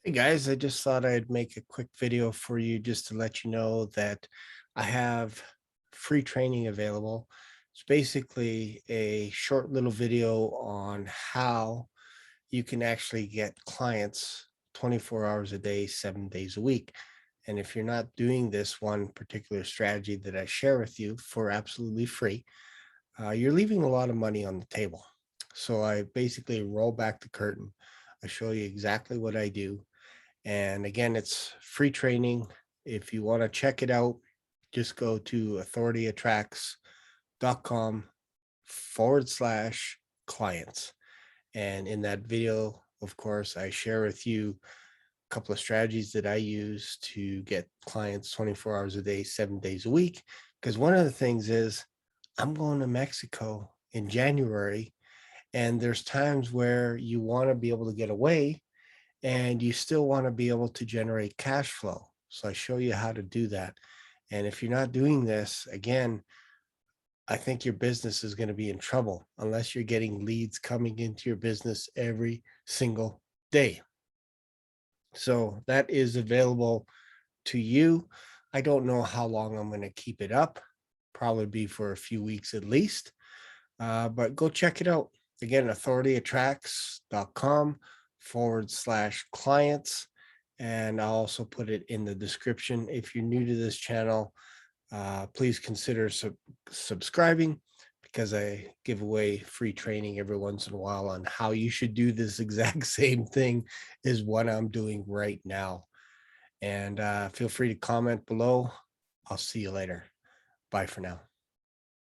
Hey guys, I just thought I'd make a quick video for you just to let you know that I have free training available. It's basically a short little video on how you can actually get clients 24 hours a day, 7 days a week. And if you're not doing this one particular strategy that I share with you for absolutely free, you're leaving a lot of money on the table. So I basically roll back the curtain. I show you exactly what I do, and again, it's free training. If you want to check it out, just go to authorityattracts.com/clients. And in that video, of course, I share with you a couple of strategies that I use to get clients 24 hours a day, 7 days a week. Because one of the things is I'm going to Mexico in January, and there's times where you want to be able to get away and you still want to be able to generate cash flow. So I show you how to do that. And if you're not doing this, again, I think your business is going to be in trouble unless you're getting leads coming into your business every single day. So that is available to you. I don't know how long I'm going to keep it up, probably be for a few weeks at least. But go check it out. Again, authorityattracts.com/clients. And I'll also put it in the description. If you're new to this channel, please consider subscribing because I give away free training every once in a while on how you should do this exact same thing is what I'm doing right now. And feel free to comment below. I'll see you later. Bye for now.